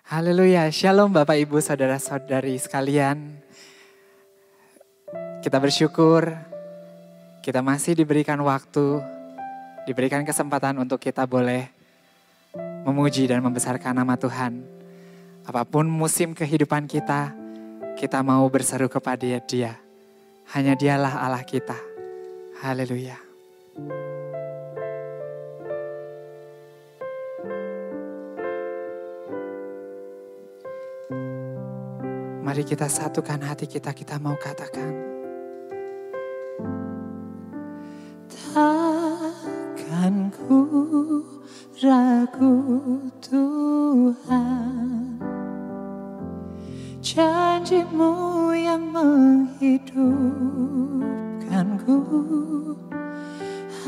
Haleluya, Shalom Bapak Ibu Saudara-saudari sekalian. Kita bersyukur kita masih diberikan waktu, diberikan kesempatan untuk kita boleh memuji dan membesarkan nama Tuhan. Apapun musim kehidupan kita mau berseru kepada Dia. Hanya Dialah Allah kita. Haleluya. Mari kita satukan hati kita mau katakan. Takkan ku ragu Tuhan, janji-Mu yang menghidupkanku,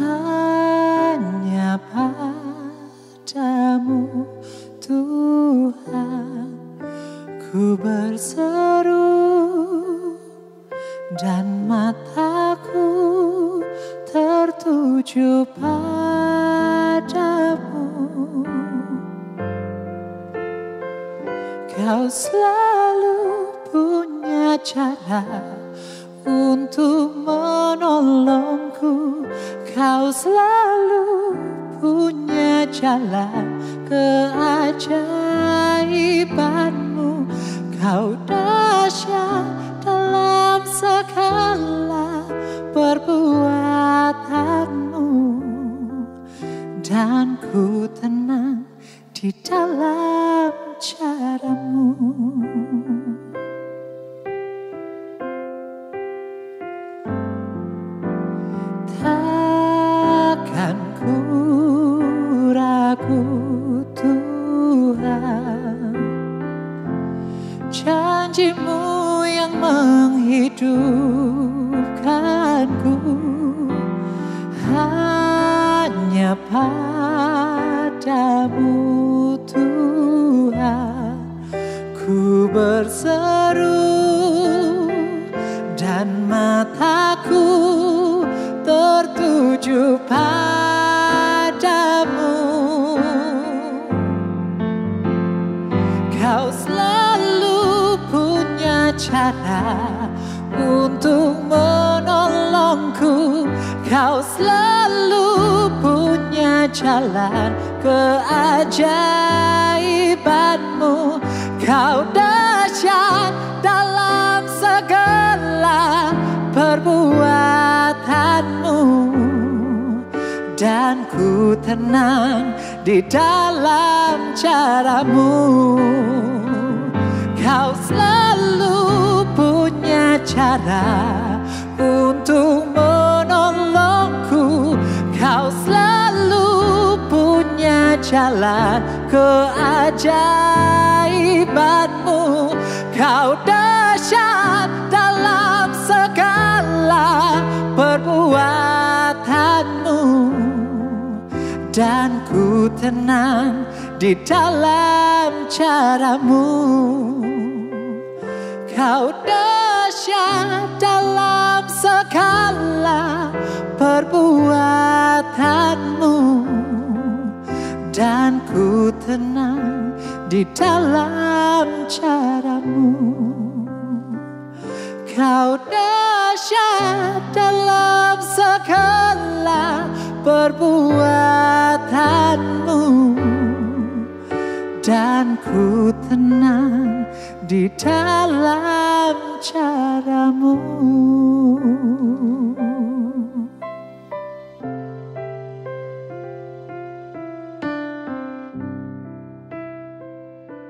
hanya padamu Tuhan ku berseru dan mataku tertuju padamu. Kau selalu punya cara untuk menolongku. Kau selalu punya jalan keajaiban-Mu. Kau dahsyat dalam segala perbuatan-Mu, dan ku tenang di dalam cara-Mu. Takkan ku ragu Tuhan, janji-Mu yang menghidupkanku, hanya padamu Tuhan ku berseru dan mataku tertuju padamu. Kau selalu punya cara untuk menolongku. Kau selalu punya jalan keajaiban-Mu. Kau dahsyat dalam segala perbuatan-Mu, dan ku tenang di dalam cara-Mu. Kau selalu punya cara untuk menolongku. Kau selalu punya jalan keajaiban-Mu. Kau dahsyat dalam segala perbuatan-Mu, dan ku tenang di dalam cara-Mu. Kau dahsyat dalam segala perbuatan-Mu, dan ku tenang di dalam cara-Mu. Kau dahsyat dalam segala perbuatan-Mu, dan ku tenang di dalam cara-Mu.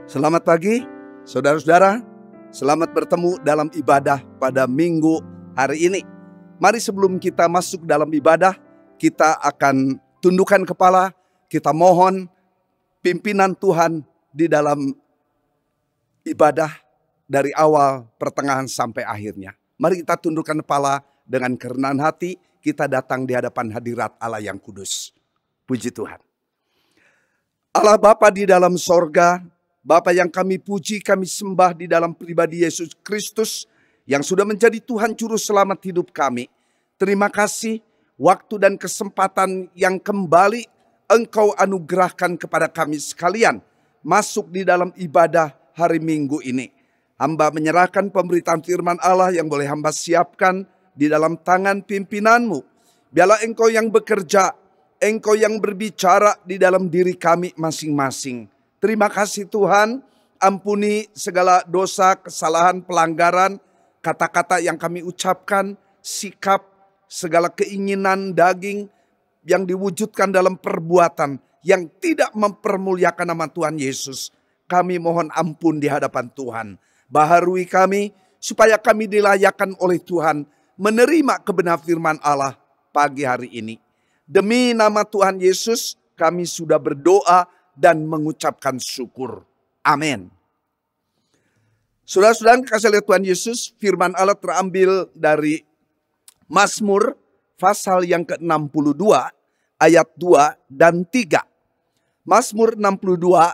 Selamat pagi, saudara-saudara. Selamat bertemu dalam ibadah pada minggu hari ini. Mari sebelum kita masuk dalam ibadah, kita akan tundukkan kepala, kita mohon pimpinan Tuhan di dalam ibadah dari awal, pertengahan sampai akhirnya. Mari kita tundukkan kepala dengan kerendahan hati, kita datang di hadapan hadirat Allah yang kudus. Puji Tuhan. Allah Bapa di dalam sorga, Bapa yang kami puji, kami sembah di dalam pribadi Yesus Kristus yang sudah menjadi Tuhan Juru Selamat hidup kami. Terima kasih waktu dan kesempatan yang kembali Engkau anugerahkan kepada kami sekalian. masuk di dalam ibadah hari Minggu ini. Hamba menyerahkan pemberitaan firman Allah yang boleh hamba siapkan di dalam tangan pimpinanmu. Biarlah Engkau yang bekerja, Engkau yang berbicara di dalam diri kami masing-masing. Terima kasih Tuhan, ampuni segala dosa, kesalahan, pelanggaran, kata-kata yang kami ucapkan, sikap, segala keinginan daging yang diwujudkan dalam perbuatan yang tidak mempermuliakan nama Tuhan Yesus. Kami mohon ampun di hadapan Tuhan. Baharui kami supaya kami dilayakkan oleh Tuhan menerima kebenaran firman Allah pagi hari ini. Demi nama Tuhan Yesus kami sudah berdoa dan mengucapkan syukur. Amin. Saudara-saudara kasih lihat Tuhan Yesus, firman Allah terambil dari Mazmur pasal yang ke-62 ayat 2 dan 3. Mazmur 62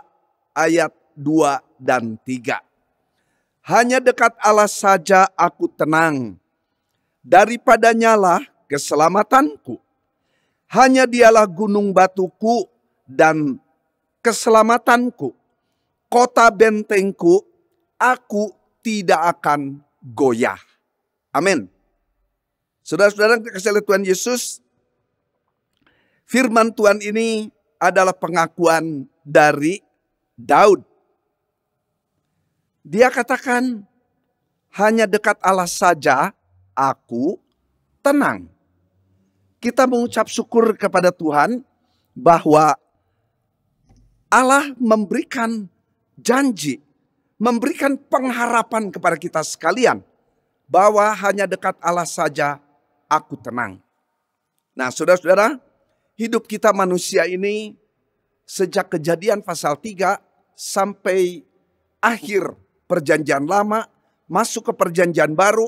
ayat 2 dan 3. Hanya dekat Allah saja aku tenang, daripadanya lah keselamatanku. Hanya dialah gunung batuku dan keselamatanku, kota bentengku, aku tidak akan goyah. Amin. Saudara-saudara kasih Tuhan Yesus, firman Tuhan ini adalah pengakuan dari Daud. Dia katakan, hanya dekat Allah saja aku tenang. Kita mengucap syukur kepada Tuhan bahwa Allah memberikan janji, memberikan pengharapan kepada kita sekalian bahwa hanya dekat Allah saja aku tenang. Nah, saudara-saudara, hidup kita manusia ini sejak Kejadian pasal 3 sampai akhir perjanjian lama, masuk ke perjanjian baru,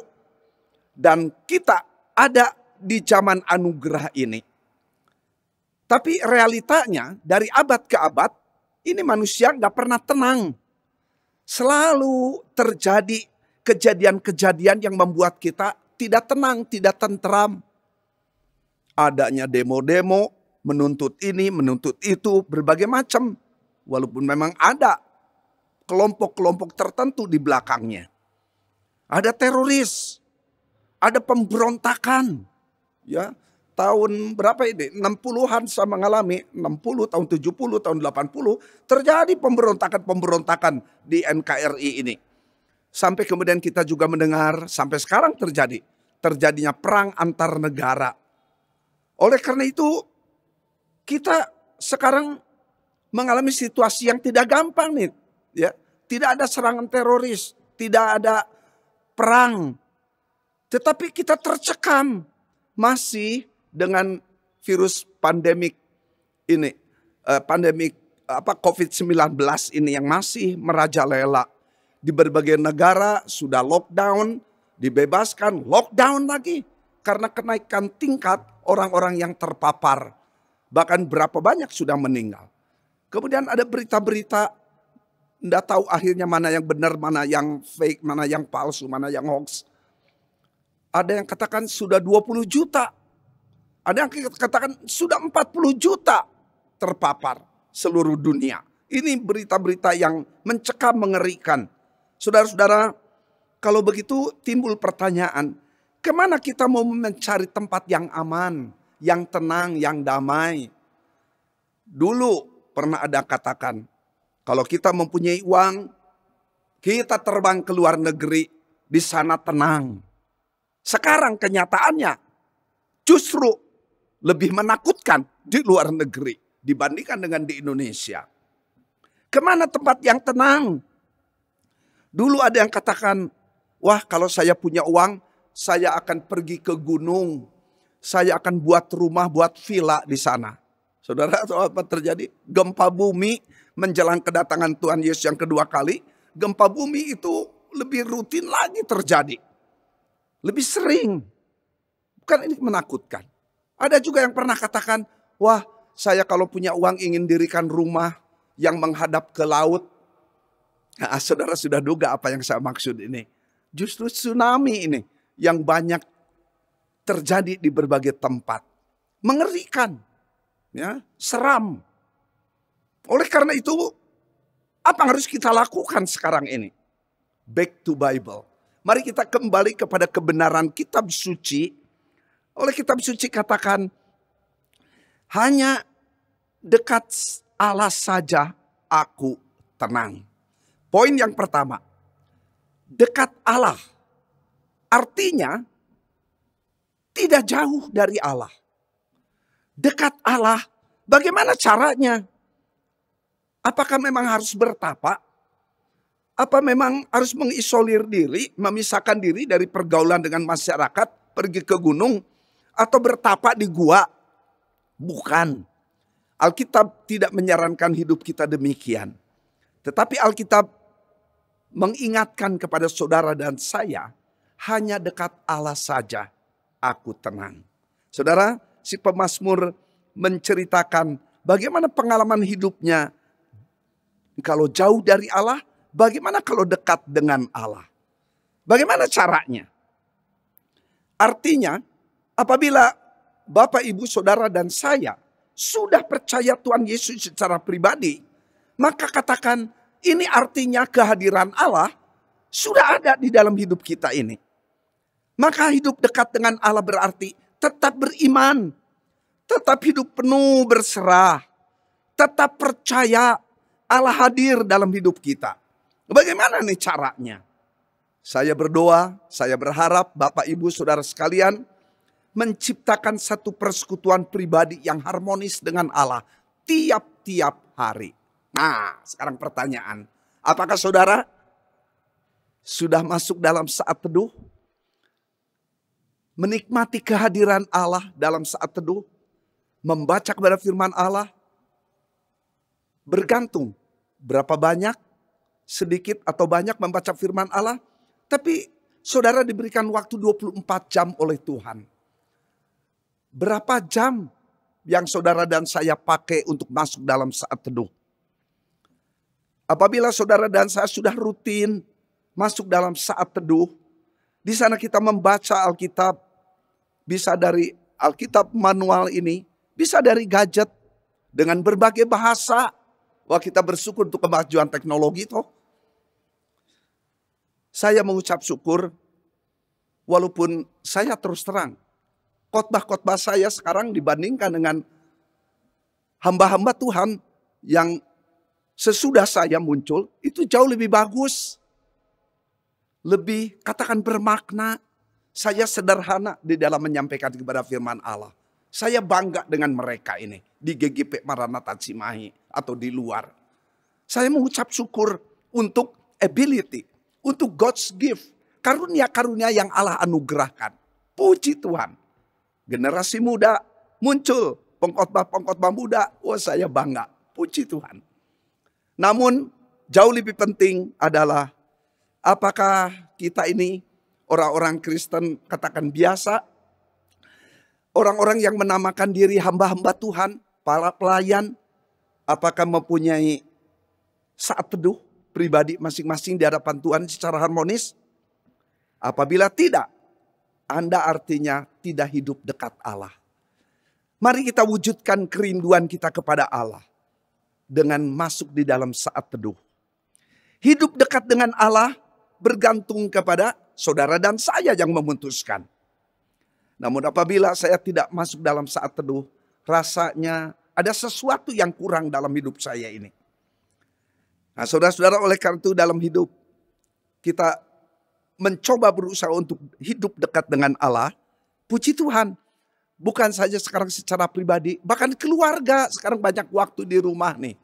dan kita ada di zaman anugerah ini. Tapi realitanya dari abad ke abad, ini manusia gak pernah tenang. Selalu terjadi kejadian-kejadian yang membuat kita tidak tenang, tidak tentram. Adanya demo-demo, menuntut ini, menuntut itu, berbagai macam. Walaupun memang ada kelompok-kelompok tertentu di belakangnya. Ada teroris, ada pemberontakan. Ya, tahun berapa ini? 60-an saya mengalami, 60, tahun 70, tahun 80, terjadi pemberontakan-pemberontakan di NKRI ini. Sampai kemudian kita juga mendengar, sampai sekarang terjadinya perang antar negara. Oleh karena itu, kita sekarang mengalami situasi yang tidak gampang nih. Ya, tidak ada serangan teroris, tidak ada perang. Tetapi kita tercekam masih dengan virus pandemik ini, COVID-19 ini yang masih merajalela. Di berbagai negara sudah lockdown, dibebaskan, lockdown lagi. Karena kenaikan tingkat orang-orang yang terpapar. Bahkan berapa banyak sudah meninggal. Kemudian ada berita-berita, tidak tahu akhirnya mana yang benar, mana yang fake, mana yang palsu, mana yang hoax. Ada yang katakan sudah 20 juta. Ada yang katakan sudah 40 juta terpapar seluruh dunia. Ini berita-berita yang mencekam, mengerikan. Saudara-saudara, kalau begitu timbul pertanyaan, kemana kita mau mencari tempat yang aman, yang tenang, yang damai? Dulu pernah ada katakan, kalau kita mempunyai uang, kita terbang ke luar negeri, di sana tenang. Sekarang kenyataannya justru lebih menakutkan di luar negeri dibandingkan dengan di Indonesia. Kemana tempat yang tenang? Dulu ada yang katakan, wah kalau saya punya uang, saya akan pergi ke gunung. Saya akan buat rumah, buat villa di sana. Saudara, apa terjadi? Gempa bumi menjelang kedatangan Tuhan Yesus yang kedua kali. Gempa bumi itu lebih rutin lagi terjadi. Lebih sering. Bukan ini menakutkan. Ada juga yang pernah katakan, wah saya kalau punya uang ingin dirikan rumah yang menghadap ke laut. Nah, saudara sudah duga apa yang saya maksud ini. Justru tsunami ini yang banyak terjadi di berbagai tempat. Mengerikan. Ya, seram. Oleh karena itu Apa yang harus kita lakukan sekarang ini? Back to Bible. Mari kita kembali kepada kebenaran kitab suci. Oleh kitab suci katakan, hanya dekat Allah saja aku tenang. Poin yang pertama, dekat Allah. Artinya, tidak jauh dari Allah. Dekat Allah, bagaimana caranya? Apakah memang harus bertapa? Apa memang harus mengisolir diri, memisahkan diri dari pergaulan dengan masyarakat, pergi ke gunung, atau bertapa di gua? Bukan. Alkitab tidak menyarankan hidup kita demikian. Tetapi Alkitab mengingatkan kepada saudara dan saya, hanya dekat Allah saja aku tenang. Saudara, si pemazmur menceritakan bagaimana pengalaman hidupnya. Kalau jauh dari Allah, bagaimana kalau dekat dengan Allah? Bagaimana caranya? Artinya, apabila Bapak, Ibu, Saudara, dan saya sudah percaya Tuhan Yesus secara pribadi, maka katakan ini artinya kehadiran Allah sudah ada di dalam hidup kita ini. Maka hidup dekat dengan Allah berarti tetap beriman, tetap hidup penuh berserah, tetap percaya Allah hadir dalam hidup kita. Bagaimana nih caranya? Saya berdoa, saya berharap Bapak, Ibu, Saudara sekalian menciptakan satu persekutuan pribadi yang harmonis dengan Allah tiap-tiap hari. Nah, sekarang pertanyaan, apakah saudara sudah masuk dalam saat teduh? Menikmati kehadiran Allah dalam saat teduh? Membaca kepada firman Allah? Bergantung berapa banyak, sedikit atau banyak membaca firman Allah. Tapi saudara diberikan waktu 24 jam oleh Tuhan. Berapa jam yang saudara dan saya pakai untuk masuk dalam saat teduh? Apabila saudara dan saya sudah rutin masuk dalam saat teduh, di sana kita membaca Alkitab, bisa dari Alkitab manual ini, bisa dari gadget dengan berbagai bahasa. Wah, kita bersyukur untuk kemajuan teknologi toh. Saya mengucap syukur, walaupun saya terus terang, khotbah-khotbah saya sekarang dibandingkan dengan hamba-hamba Tuhan yang sesudah saya muncul, itu jauh lebih bagus. Lebih katakan bermakna. Saya sederhana di dalam menyampaikan kepada firman Allah. Saya bangga dengan mereka ini di GGP Maranatha Cimahi atau di luar. Saya mengucap syukur untuk ability, untuk God's gift, karunia-karunia yang Allah anugerahkan. Puji Tuhan. Generasi muda muncul, pengkhotbah-pengkhotbah muda, wah saya bangga. Puji Tuhan. Namun jauh lebih penting adalah apakah kita ini orang-orang Kristen katakan biasa, orang-orang yang menamakan diri hamba-hamba Tuhan, para pelayan, apakah mempunyai saat teduh pribadi masing-masing di hadapan Tuhan secara harmonis? Apabila tidak, Anda artinya tidak hidup dekat Allah. Mari kita wujudkan kerinduan kita kepada Allah dengan masuk di dalam saat teduh. Hidup dekat dengan Allah bergantung kepada saudara dan saya yang memutuskan. Namun apabila saya tidak masuk dalam saat teduh, rasanya ada sesuatu yang kurang dalam hidup saya ini. Nah, saudara-saudara, oleh karena itu dalam hidup kita mencoba berusaha untuk hidup dekat dengan Allah. Puji Tuhan, bukan saja sekarang secara pribadi, bahkan keluarga sekarang banyak waktu di rumah nih.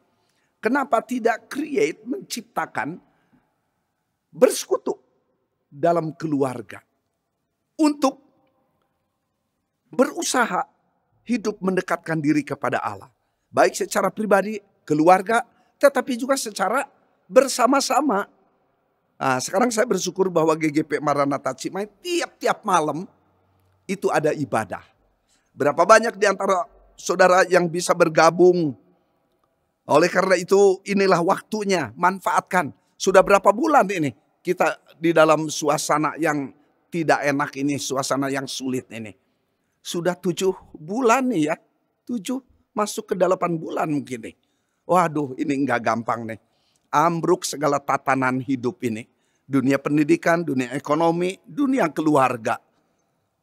Kenapa tidak menciptakan bersekutu dalam keluarga untuk berusaha hidup mendekatkan diri kepada Allah. Baik secara pribadi, keluarga, tetapi juga secara bersama-sama. Nah, sekarang saya bersyukur bahwa GGP Maranatha Cimahi tiap-tiap malam itu ada ibadah. Berapa banyak di antara saudara yang bisa bergabung? Oleh karena itu inilah waktunya, manfaatkan. Sudah berapa bulan ini kita di dalam suasana yang tidak enak ini, suasana yang sulit ini. Sudah 7 bulan nih ya. 7 masuk ke 8 bulan mungkin nih. Waduh, ini enggak gampang nih. ambruk segala tatanan hidup ini. Dunia pendidikan, dunia ekonomi, dunia keluarga.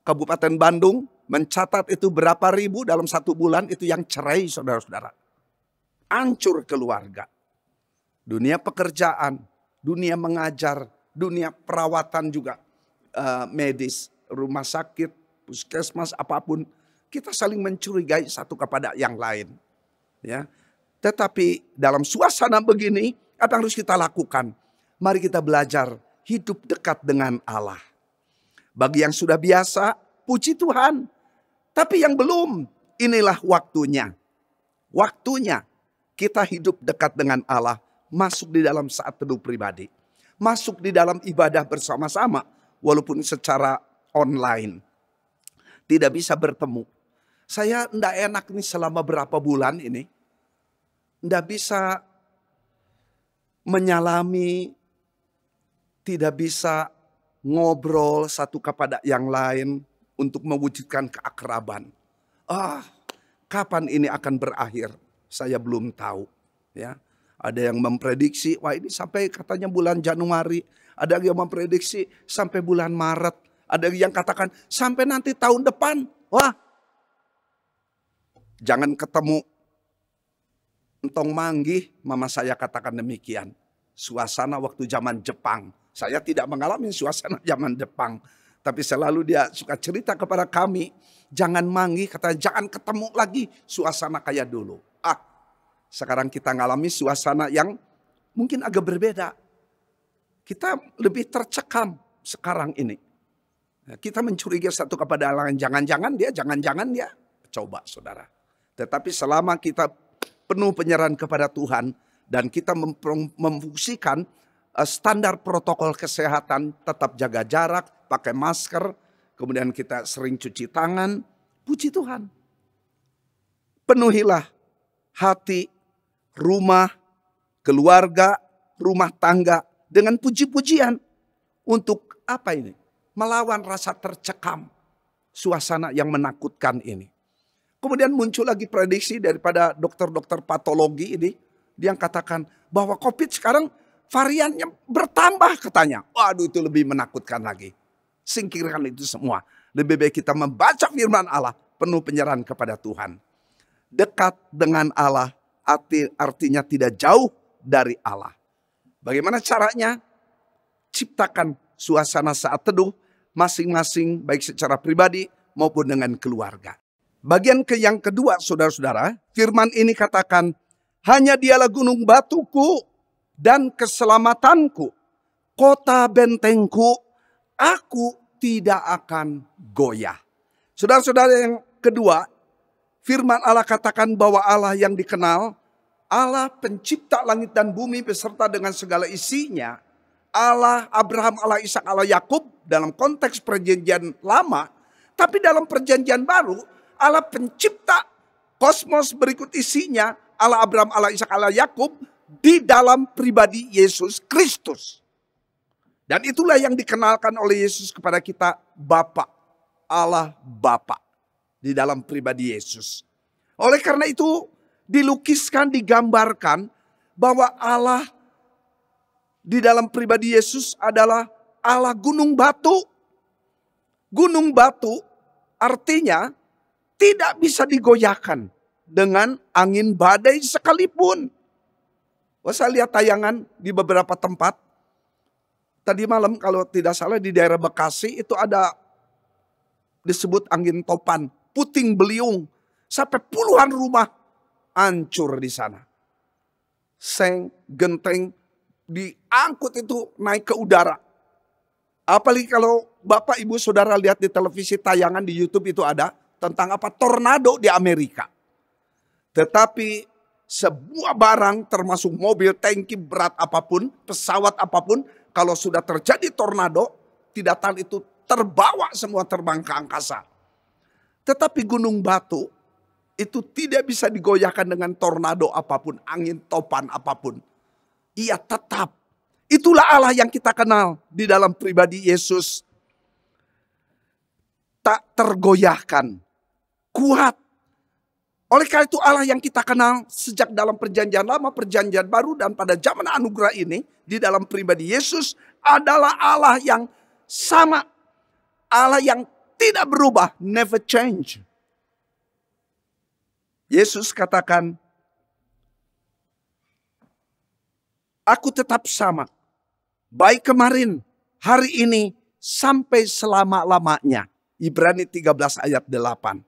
Kabupaten Bandung mencatat itu berapa ribu dalam 1 bulan itu yang cerai, saudara-saudara. Hancur keluarga. Dunia pekerjaan, dunia mengajar, dunia perawatan juga medis, rumah sakit, puskesmas, apapun. Kita saling mencurigai satu kepada yang lain. Ya. Tetapi dalam suasana begini, apa yang harus kita lakukan? Mari kita belajar hidup dekat dengan Allah. Bagi yang sudah biasa, puji Tuhan. Tapi yang belum, inilah waktunya. Waktunya kita hidup dekat dengan Allah. Masuk di dalam saat teduh pribadi. Masuk di dalam ibadah bersama-sama. Walaupun secara online. Tidak bisa bertemu. Saya tidak enak nih selama berapa bulan ini. Tidak bisa menyalami, tidak bisa ngobrol satu kepada yang lain untuk mewujudkan keakraban. Kapan ini akan berakhir? Saya belum tahu. Ya, ada yang memprediksi, wah ini sampai katanya bulan Januari. Ada yang memprediksi sampai bulan Maret. Ada yang katakan sampai nanti tahun depan. Wah, jangan ketemu entong manggih, mama saya katakan demikian. Suasana waktu zaman Jepang. Saya tidak mengalami suasana zaman Jepang. Tapi selalu dia suka cerita kepada kami. Jangan manggih, kata jangan ketemu lagi suasana kayak dulu. Sekarang kita ngalami suasana yang mungkin agak berbeda. Kita lebih tercekam sekarang ini. Kita mencurigai satu kepada lain. Jangan-jangan dia. Coba saudara. Tetapi selama kita penuh penyerahan kepada Tuhan dan kita memfungsikan standar protokol kesehatan, tetap jaga jarak, pakai masker, kemudian kita sering cuci tangan, puji Tuhan. Penuhilah hati, rumah, keluarga, rumah tangga dengan puji-pujian. Untuk apa ini? Melawan rasa tercekam, suasana yang menakutkan ini. Kemudian muncul lagi prediksi daripada dokter-dokter patologi ini. Dia katakan bahwa COVID sekarang variannya bertambah katanya. Waduh, itu lebih menakutkan lagi. Singkirkan itu semua. Lebih baik kita membaca firman Allah, penuh penyerahan kepada Tuhan. Dekat dengan Allah artinya tidak jauh dari Allah. Bagaimana caranya? Ciptakan suasana saat teduh masing-masing baik secara pribadi maupun dengan keluarga. Bagian yang kedua, saudara-saudara, firman ini katakan, hanya dialah gunung batuku dan keselamatanku, kota bentengku, aku tidak akan goyah. Saudara-saudara, yang kedua, firman Allah katakan bahwa Allah yang dikenal, Allah pencipta langit dan bumi beserta dengan segala isinya, Allah Abraham, Allah Ishak, Allah Yakub dalam konteks perjanjian lama, tapi dalam perjanjian baru, Allah pencipta kosmos berikut isinya, Allah Abraham, Allah Ishak, Allah Yakub di dalam pribadi Yesus Kristus. Dan itulah yang dikenalkan oleh Yesus kepada kita, Bapa, Allah Bapa di dalam pribadi Yesus. Oleh karena itu dilukiskan, digambarkan bahwa Allah di dalam pribadi Yesus adalah Allah gunung batu. Gunung batu artinya tidak bisa digoyahkan dengan angin badai sekalipun. Saya lihat tayangan di beberapa tempat. Tadi malam kalau tidak salah di daerah Bekasi itu ada disebut angin topan, puting beliung. Sampai puluhan rumah hancur di sana. Seng, genteng, diangkut itu naik ke udara. Apalagi kalau Bapak Ibu Saudara lihat di televisi tayangan di YouTube itu ada. Tentang apa? Tornado di Amerika. Tetapi sebuah barang termasuk mobil, tangki berat apapun, pesawat apapun. Kalau sudah terjadi tornado, tidak tahan itu terbawa semua terbang ke angkasa. Tetapi gunung batu itu tidak bisa digoyahkan dengan tornado apapun, angin topan apapun. Ia tetap. Itulah Allah yang kita kenal di dalam pribadi Yesus. Tak tergoyahkan. Kuat. Oleh karena itu Allah yang kita kenal sejak dalam perjanjian lama, perjanjian baru, dan pada zaman anugerah ini di dalam pribadi Yesus adalah Allah yang sama. Allah yang tidak berubah, never change. Yesus katakan, aku tetap sama. Baik kemarin, hari ini, sampai selama-lamanya. Ibrani 13 ayat 8.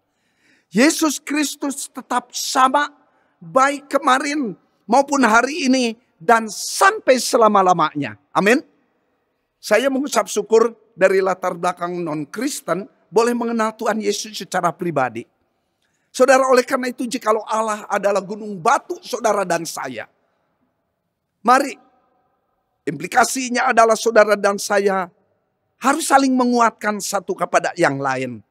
Yesus Kristus tetap sama, baik kemarin maupun hari ini dan sampai selama-lamanya. Amin. Saya mengucap syukur dari latar belakang non-Kristen boleh mengenal Tuhan Yesus secara pribadi. Saudara, oleh karena itu jikalau Allah adalah gunung batu saudara dan saya, mari, implikasinya adalah saudara dan saya harus saling menguatkan satu kepada yang lain.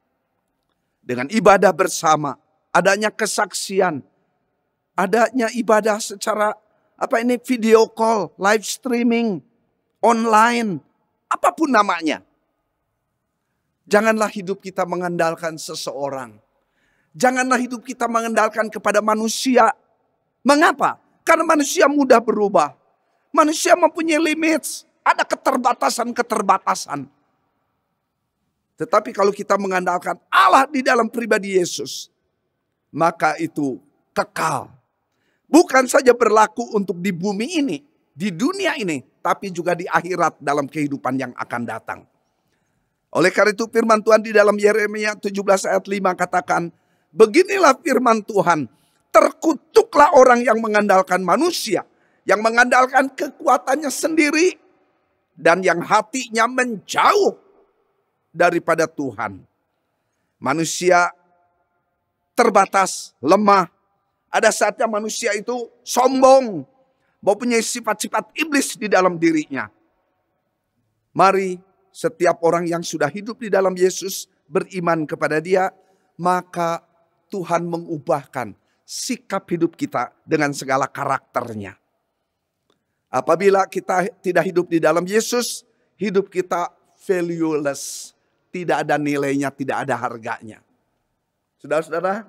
Dengan ibadah bersama, adanya kesaksian, adanya ibadah secara video call, live streaming, online, apapun namanya. Janganlah hidup kita mengandalkan seseorang. Janganlah hidup kita mengandalkan kepada manusia. Mengapa? Karena manusia mudah berubah. Manusia mempunyai limits, ada keterbatasan-keterbatasan. Tetapi kalau kita mengandalkan Allah di dalam pribadi Yesus, maka itu kekal. Bukan saja berlaku untuk di bumi ini, di dunia ini, tapi juga di akhirat dalam kehidupan yang akan datang. Oleh karena itu firman Tuhan di dalam Yeremia 17 ayat 5 katakan, beginilah firman Tuhan, terkutuklah orang yang mengandalkan manusia, yang mengandalkan kekuatannya sendiri, dan yang hatinya menjauh daripada Tuhan. Manusia terbatas, lemah. Ada saatnya manusia itu sombong, mempunyai sifat-sifat iblis di dalam dirinya. Mari setiap orang yang sudah hidup di dalam Yesus, beriman kepada Dia, maka Tuhan mengubahkan sikap hidup kita dengan segala karakternya. Apabila kita tidak hidup di dalam Yesus, hidup kita valueless. Tidak ada nilainya, tidak ada harganya. Saudara-saudara,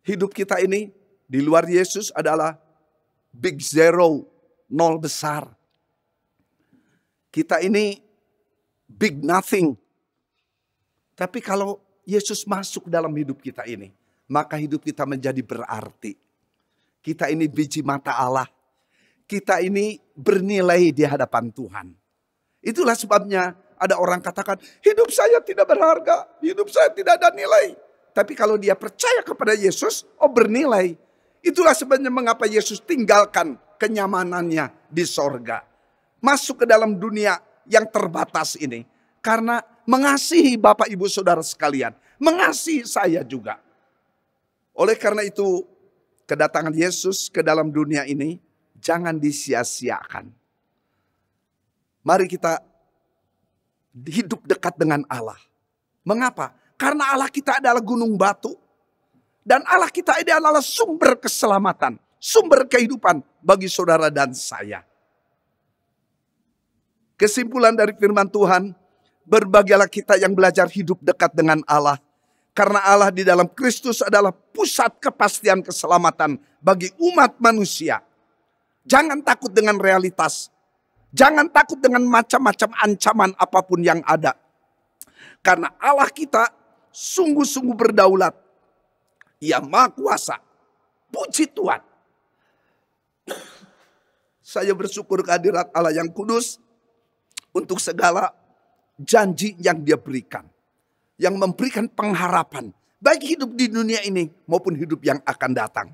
hidup kita ini di luar Yesus adalah big zero, nol besar. Kita ini big nothing. Tapi kalau Yesus masuk dalam hidup kita ini, maka hidup kita menjadi berarti. Kita ini biji mata Allah. Kita ini bernilai di hadapan Tuhan. Itulah sebabnya ada orang katakan, hidup saya tidak berharga, hidup saya tidak ada nilai. Tapi kalau dia percaya kepada Yesus, bernilai. Itulah sebenarnya mengapa Yesus tinggalkan kenyamanannya di sorga. Masuk ke dalam dunia yang terbatas ini. Karena mengasihi Bapak Ibu Saudara sekalian. Mengasihi saya juga. Oleh karena itu, kedatangan Yesus ke dalam dunia ini jangan disia-siakan. Mari kita hidup dekat dengan Allah. Mengapa? Karena Allah kita adalah gunung batu. Dan Allah kita ini adalah sumber keselamatan. Sumber kehidupan bagi saudara dan saya. Kesimpulan dari firman Tuhan. Berbahagialah kita yang belajar hidup dekat dengan Allah. Karena Allah di dalam Kristus adalah pusat kepastian keselamatan bagi umat manusia. Jangan takut dengan realitas. Jangan takut dengan macam-macam ancaman apapun yang ada. Karena Allah kita sungguh-sungguh berdaulat. Ia Maha Kuasa. Puji Tuhan. Saya bersyukur kehadirat Allah yang kudus. Untuk segala janji yang Dia berikan. Yang memberikan pengharapan. Baik hidup di dunia ini maupun hidup yang akan datang.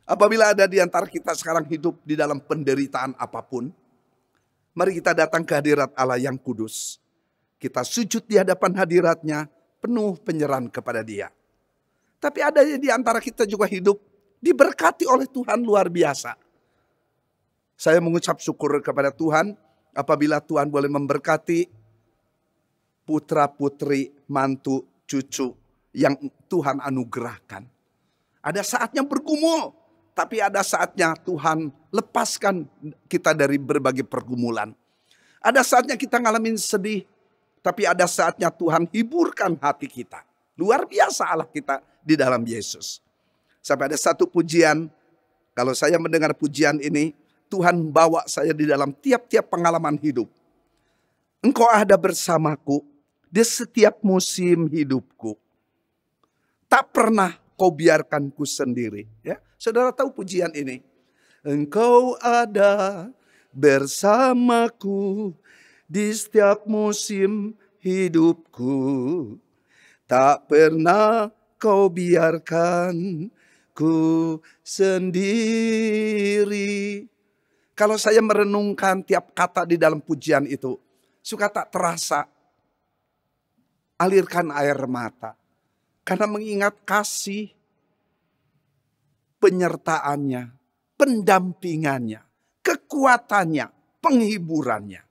Apabila ada di antara kita sekarang hidup di dalam penderitaan apapun. Mari kita datang ke hadirat Allah yang kudus. Kita sujud di hadapan hadiratnya, penuh penyerahan kepada Dia. Tapi ada di antara kita juga hidup diberkati oleh Tuhan luar biasa. Saya mengucap syukur kepada Tuhan apabila Tuhan boleh memberkati putra putri, mantu, cucu yang Tuhan anugerahkan. Ada saatnya bergumul. Tapi ada saatnya Tuhan lepaskan kita dari berbagai pergumulan. Ada saatnya kita ngalamin sedih. Tapi ada saatnya Tuhan hiburkan hati kita. Luar biasa Allah kita di dalam Yesus. Sampai ada satu pujian, kalau saya mendengar pujian ini, Tuhan bawa saya di dalam tiap-tiap pengalaman hidup. Engkau ada bersamaku di setiap musim hidupku. Tak pernah kau biarkanku sendiri. Ya, saudara tahu pujian ini? Engkau ada bersamaku di setiap musim hidupku. Tak pernah kau biarkan ku sendiri. Kalau saya merenungkan tiap kata di dalam pujian itu, suka tak terasa alirkan air mata. Karena mengingat kasih, penyertaannya, pendampingannya, kekuatannya, penghiburannya.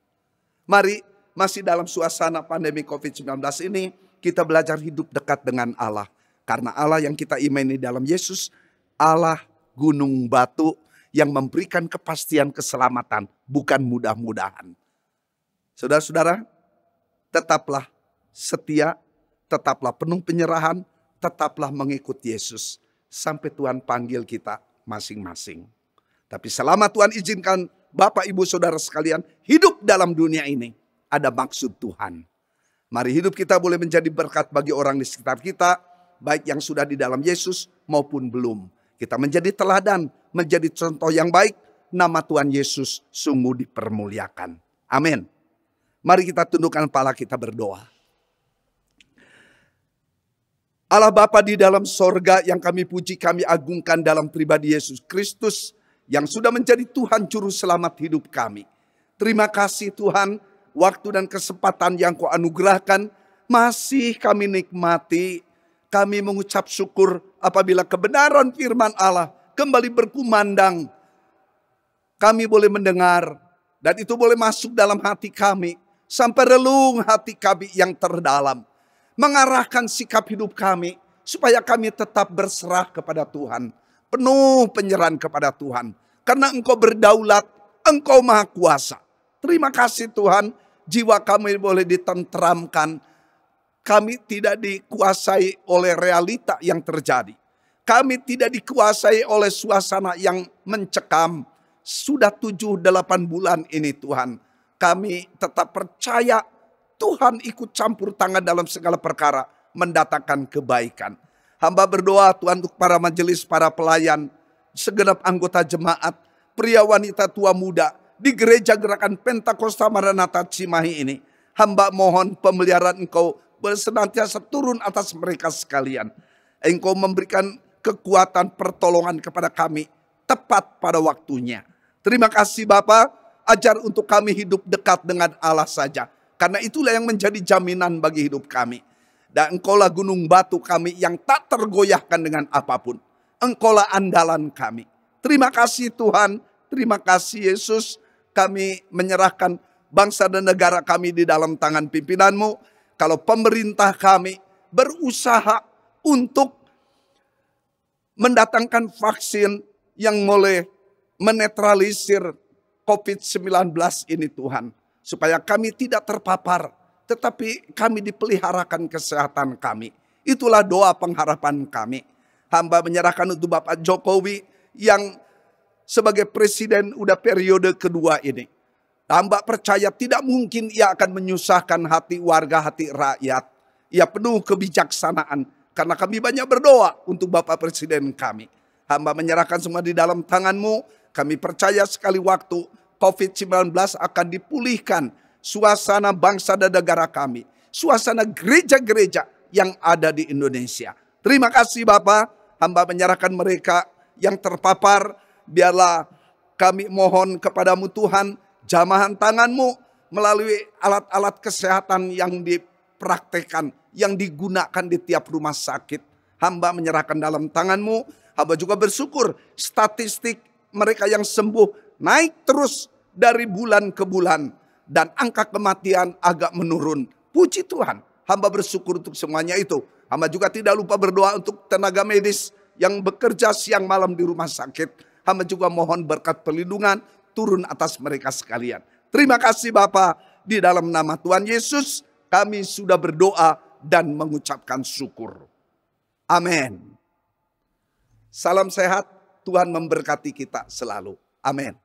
Mari masih dalam suasana pandemi COVID-19 ini, kita belajar hidup dekat dengan Allah. Karena Allah yang kita imani dalam Yesus, Allah gunung batu yang memberikan kepastian keselamatan, bukan mudah-mudahan. Saudara-saudara, tetaplah setia, tetaplah penuh penyerahan, tetaplah mengikut Yesus. Sampai Tuhan panggil kita masing-masing. Tapi selama Tuhan izinkan Bapak, Ibu, Saudara sekalian hidup dalam dunia ini, ada maksud Tuhan. Mari hidup kita boleh menjadi berkat bagi orang di sekitar kita, baik yang sudah di dalam Yesus maupun belum. Kita menjadi teladan, menjadi contoh yang baik, nama Tuhan Yesus sungguh dipermuliakan. Amin. Mari kita tundukkan kepala, kita berdoa. Allah Bapa di dalam sorga yang kami puji, kami agungkan dalam pribadi Yesus Kristus yang sudah menjadi Tuhan Juru Selamat hidup kami. Terima kasih Tuhan, waktu dan kesempatan yang Kau anugerahkan masih kami nikmati. Kami mengucap syukur apabila kebenaran firman Allah kembali berkumandang. Kami boleh mendengar dan itu boleh masuk dalam hati kami. Sampai relung hati kami yang terdalam. Mengarahkan sikap hidup kami supaya kami tetap berserah kepada Tuhan. Penuh penyerahan kepada Tuhan. Karena Engkau berdaulat, Engkau maha kuasa. Terima kasih Tuhan, jiwa kami boleh ditenteramkan. Kami tidak dikuasai oleh realita yang terjadi. Kami tidak dikuasai oleh suasana yang mencekam. Sudah 7-8 bulan ini Tuhan. Kami tetap percaya Tuhan ikut campur tangan dalam segala perkara. Mendatangkan kebaikan. Hamba berdoa Tuhan untuk para majelis, para pelayan. Segenap anggota jemaat. Pria wanita tua muda. Di gereja gerakan Pentakosta Maranatha Cimahi ini. Hamba mohon pemeliharaan Engkau senantiasa turun atas mereka sekalian. Engkau memberikan kekuatan pertolongan kepada kami tepat pada waktunya. Terima kasih Bapa, ajar untuk kami hidup dekat dengan Allah saja. Karena itulah yang menjadi jaminan bagi hidup kami. Dan Engkaulah gunung batu kami yang tak tergoyahkan dengan apapun. Engkaulah andalan kami. Terima kasih Tuhan, terima kasih Yesus. Kami menyerahkan bangsa dan negara kami di dalam tangan pimpinan-Mu. Kalau pemerintah kami berusaha untuk mendatangkan vaksin yang boleh menetralisir COVID-19 ini Tuhan. Supaya kami tidak terpapar, tetapi kami dipeliharakan kesehatan kami. Itulah doa pengharapan kami. Hamba menyerahkan untuk Bapak Jokowi yang sebagai presiden udah periode kedua ini. Hamba percaya tidak mungkin ia akan menyusahkan hati warga, hati rakyat. Ia penuh kebijaksanaan. Karena kami banyak berdoa untuk Bapak Presiden kami. Hamba menyerahkan semua di dalam tangan-Mu. Kami percaya sekali waktu COVID-19 akan dipulihkan. Suasana bangsa dan negara kami. Suasana gereja-gereja yang ada di Indonesia. Terima kasih Bapak. Hamba menyerahkan mereka yang terpapar. Biarlah kami mohon kepadamu Tuhan. Jamahan tangan-Mu melalui alat-alat kesehatan yang dipraktekkan, yang digunakan di tiap rumah sakit. Hamba menyerahkan dalam tangan-Mu. Hamba juga bersyukur statistik mereka yang sembuh naik terus dari bulan ke bulan. Dan angka kematian agak menurun. Puji Tuhan, hamba bersyukur untuk semuanya itu. Hamba juga tidak lupa berdoa untuk tenaga medis yang bekerja siang malam di rumah sakit. Hamba juga mohon berkat perlindungan turun atas mereka sekalian. Terima kasih Bapa, di dalam nama Tuhan Yesus kami sudah berdoa dan mengucapkan syukur. Amin. Salam sehat, Tuhan memberkati kita selalu. Amin.